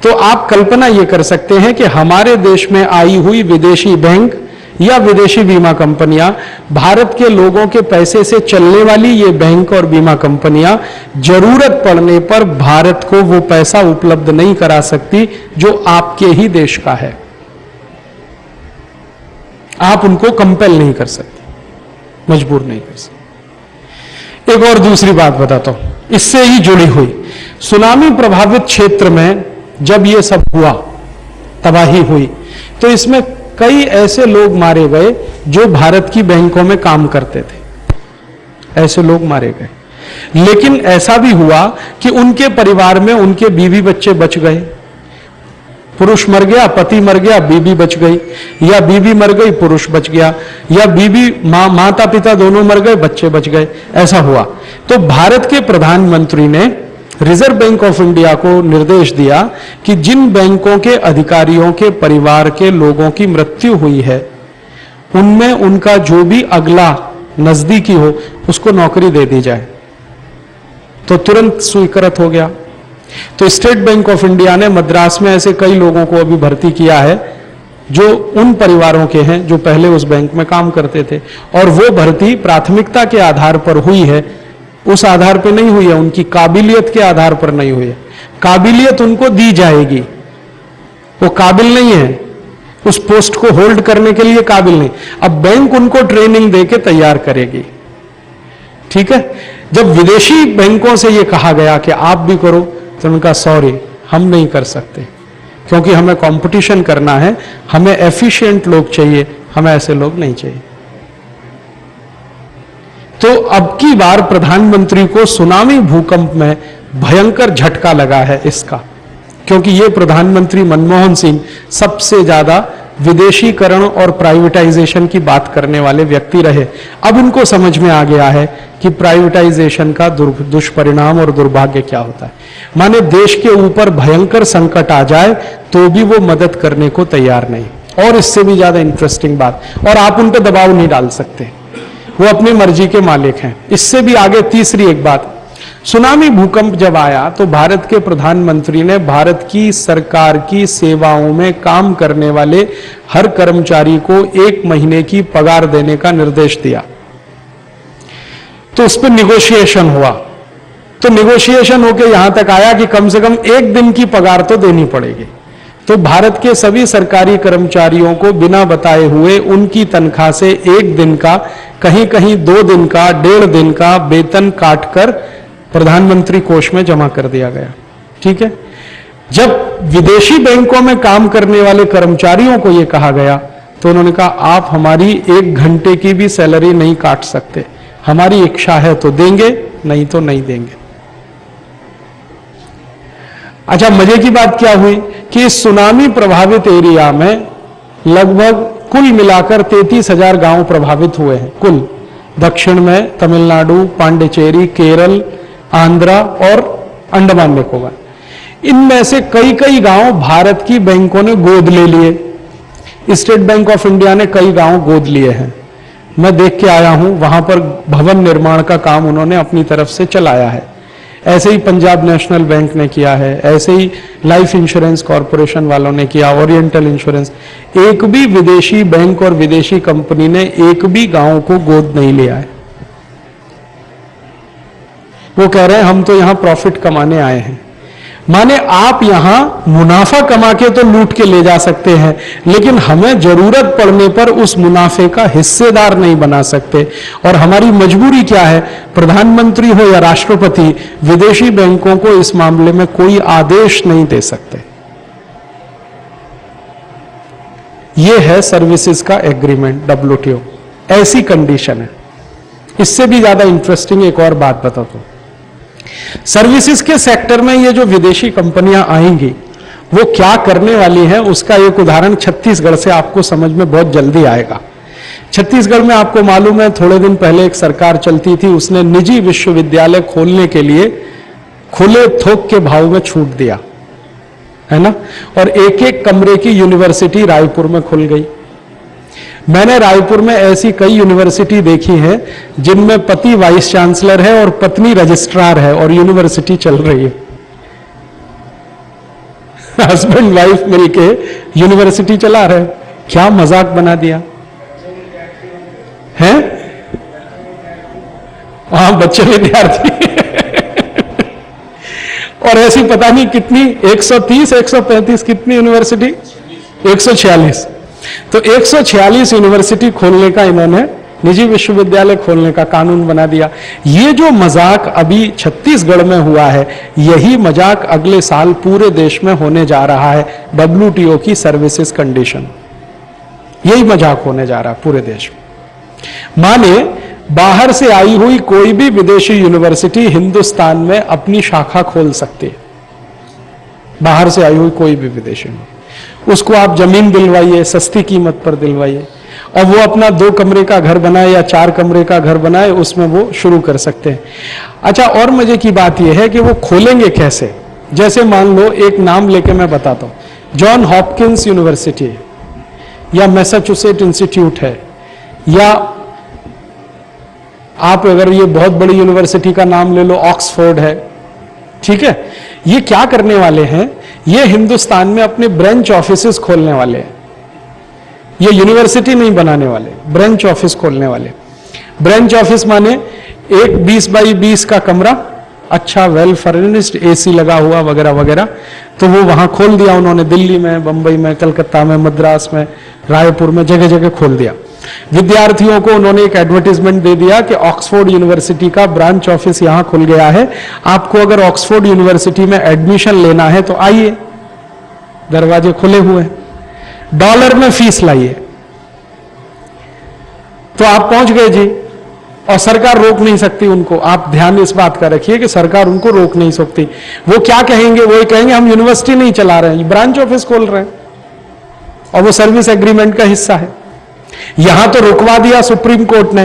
तो आप कल्पना ये कर सकते हैं कि हमारे देश में आई हुई विदेशी बैंक या विदेशी बीमा कंपनियां, भारत के लोगों के पैसे से चलने वाली ये बैंक और बीमा कंपनियां जरूरत पड़ने पर भारत को वो पैसा उपलब्ध नहीं करा सकती जो आपके ही देश का है। आप उनको कंपेल नहीं कर सकते, मजबूर नहीं कर सकते। एक और दूसरी बात बताता हूं, इससे ही जुड़ी हुई, सुनामी प्रभावित क्षेत्र में जब ये सब हुआ, तबाही हुई, तो इसमें कई ऐसे लोग मारे गए जो भारत की बैंकों में काम करते थे। ऐसे लोग मारे गए, लेकिन ऐसा भी हुआ कि उनके परिवार में उनके बीवी बच्चे बच गए। पुरुष मर गया, पति मर गया, बीवी बच गई, या बीवी मर गई, पुरुष बच गया, या बीवी माता पिता दोनों मर गए, बच्चे बच गए, ऐसा हुआ। तो भारत के प्रधानमंत्री ने रिजर्व बैंक ऑफ इंडिया को निर्देश दिया कि जिन बैंकों के अधिकारियों के परिवार के लोगों की मृत्यु हुई है, उनमें उनका जो भी अगला नजदीकी हो उसको नौकरी दे दी जाए। तो तुरंत स्वीकृत हो गया। तो स्टेट बैंक ऑफ इंडिया ने मद्रास में ऐसे कई लोगों को अभी भर्ती किया है जो उन परिवारों के हैं जो पहले उस बैंक में काम करते थे, और वो भर्ती प्राथमिकता के आधार पर हुई है, उस आधार पर नहीं हुई है, उनकी काबिलियत के आधार पर नहीं हुई है। काबिलियत उनको दी जाएगी, वो काबिल नहीं है, उस पोस्ट को होल्ड करने के लिए काबिल नहीं। अब बैंक उनको ट्रेनिंग देके तैयार करेगी, ठीक है। जब विदेशी बैंकों से ये कहा गया कि आप भी करो, तो उनका सॉरी, हम नहीं कर सकते, क्योंकि हमें कंपटीशन करना है, हमें एफिशिएंट लोग चाहिए, हमें ऐसे लोग नहीं चाहिए। तो अब की बार प्रधानमंत्री को सुनामी भूकंप में भयंकर झटका लगा है इसका, क्योंकि ये प्रधानमंत्री मनमोहन सिंह सबसे ज्यादा विदेशीकरण और प्राइवेटाइजेशन की बात करने वाले व्यक्ति रहे। अब उनको समझ में आ गया है कि प्राइवेटाइजेशन का दुष्परिणाम और दुर्भाग्य क्या होता है। माने देश के ऊपर भयंकर संकट आ जाए तो भी वो मदद करने को तैयार नहीं। और इससे भी ज्यादा इंटरेस्टिंग बात, और आप उन पर दबाव नहीं डाल सकते, वो अपनी मर्जी के मालिक हैं। इससे भी आगे तीसरी एक बात, सुनामी भूकंप जब आया तो भारत के प्रधानमंत्री ने भारत की सरकार की सेवाओं में काम करने वाले हर कर्मचारी को 1 महीने की पगार देने का निर्देश दिया। तो उस पर निगोशिएशन हुआ, तो निगोशिएशन होकर यहां तक आया कि कम से कम 1 दिन की पगार तो देनी पड़ेगी। तो भारत के सभी सरकारी कर्मचारियों को बिना बताए हुए उनकी तनख्वाह से 1 दिन का, कहीं कहीं 2 दिन का, 1.5 दिन का वेतन काटकर प्रधानमंत्री कोष में जमा कर दिया गया, ठीक है। जब विदेशी बैंकों में काम करने वाले कर्मचारियों को यह कहा गया तो उन्होंने कहा आप हमारी 1 घंटे की भी सैलरी नहीं काट सकते, हमारी इच्छा है तो देंगे, नहीं तो नहीं देंगे। अच्छा, मजे की बात क्या हुई कि इस सुनामी प्रभावित एरिया में लगभग कुल मिलाकर 33,000 गांव प्रभावित हुए हैं। कुल दक्षिण में तमिलनाडु, पांडिचेरी, केरल, आंध्रा और अंडमान निकोबार, इनमें से कई गांव भारत की बैंकों ने गोद ले लिए। स्टेट बैंक ऑफ इंडिया ने कई गांव गोद लिए हैं, मैं देख के आया हूं, वहां पर भवन निर्माण का काम उन्होंने अपनी तरफ से चलाया है। ऐसे ही पंजाब नेशनल बैंक ने किया है, ऐसे ही लाइफ इंश्योरेंस कॉरपोरेशन वालों ने किया, ओरिएंटल इंश्योरेंस। एक भी विदेशी बैंक और विदेशी कंपनी ने एक भी गांव को गोद नहीं लिया है। वो कह रहे हैं हम तो यहां प्रॉफिट कमाने आए हैं। माने आप यहां मुनाफा कमा के तो लूट के ले जा सकते हैं, लेकिन हमें जरूरत पड़ने पर उस मुनाफे का हिस्सेदार नहीं बना सकते। और हमारी मजबूरी क्या है, प्रधानमंत्री हो या राष्ट्रपति, विदेशी बैंकों को इस मामले में कोई आदेश नहीं दे सकते। यह है सर्विसेज का एग्रीमेंट, WTO, ऐसी कंडीशन है। इससे भी ज्यादा इंटरेस्टिंग एक और बात बताता हूं। सर्विसेज के सेक्टर में ये जो विदेशी कंपनियां आएंगी वो क्या करने वाली हैं, उसका एक उदाहरण छत्तीसगढ़ से आपको समझ में बहुत जल्दी आएगा। छत्तीसगढ़ में आपको मालूम है थोड़े दिन पहले एक सरकार चलती थी, उसने निजी विश्वविद्यालय खोलने के लिए खुले थोक के भाव में छूट दिया है ना, और एक कमरे की यूनिवर्सिटी रायपुर में खुल गई। मैंने रायपुर में ऐसी कई यूनिवर्सिटी देखी है जिनमें पति वाइस चांसलर है और पत्नी रजिस्ट्रार है और यूनिवर्सिटी चल रही है। हस्बैंड वाइफ मिलके यूनिवर्सिटी चला रहे, क्या मजाक बना दिया है। हाँ, बच्चे विद्यार्थी और ऐसी पता नहीं कितनी 130 135 कितनी यूनिवर्सिटी 146। तो 146 यूनिवर्सिटी खोलने का इन्होंने, निजी विश्वविद्यालय खोलने का कानून बना दिया। ये जो मजाक अभी छत्तीसगढ़ में हुआ है, यही मजाक अगले साल पूरे देश में होने जा रहा है। WTO की सर्विसेज कंडीशन, यही मजाक होने जा रहा है पूरे देश में। माने बाहर से आई हुई कोई भी विदेशी यूनिवर्सिटी हिंदुस्तान में अपनी शाखा खोल सकती है। बाहर से आई हुई कोई भी विदेशी, उसको आप जमीन दिलवाइए, सस्ती कीमत पर दिलवाइए, और वो अपना 2 कमरे का घर बनाए या 4 कमरे का घर बनाए, उसमें वो शुरू कर सकते हैं। अच्छा, और मजे की बात यह है कि वो खोलेंगे कैसे। जैसे मान लो, एक नाम लेके मैं बताता हूं, जॉन हॉपकिंस यूनिवर्सिटी है, या मैसाचुसेट इंस्टीट्यूट है, या आप अगर ये बहुत बड़ी यूनिवर्सिटी का नाम ले लो, ऑक्सफोर्ड है, ठीक है। ये क्या करने वाले हैं, ये हिंदुस्तान में अपने ब्रांच ऑफिसेस खोलने वाले हैं। ये यूनिवर्सिटी नहीं बनाने वाले, ब्रांच ऑफिस खोलने वाले। ब्रांच ऑफिस माने एक 20 बाई 20 का कमरा, अच्छा वेल फर्निश्ड, AC लगा हुआ वगैरह वगैरह। तो वो वहां खोल दिया उन्होंने, दिल्ली में, बंबई में, कलकत्ता में, मद्रास में, रायपुर में, जगह जगह खोल दिया। विद्यार्थियों को उन्होंने एक एडवर्टाइजमेंट दे दिया कि ऑक्सफोर्ड यूनिवर्सिटी का ब्रांच ऑफिस यहां खुल गया है, आपको अगर ऑक्सफोर्ड यूनिवर्सिटी में एडमिशन लेना है तो आइए, दरवाजे खुले हुए हैं, $1 में फीस लाइए। तो आप पहुंच गए जी, और सरकार रोक नहीं सकती उनको। आप ध्यान इस बात का रखिए कि सरकार उनको रोक नहीं सकती। वो क्या कहेंगे, वो कहेंगे हम यूनिवर्सिटी नहीं चला रहे हैं, ब्रांच ऑफिस खोल रहे हैं, और वो सर्विस एग्रीमेंट का हिस्सा है। यहां तो रुकवा दिया सुप्रीम कोर्ट ने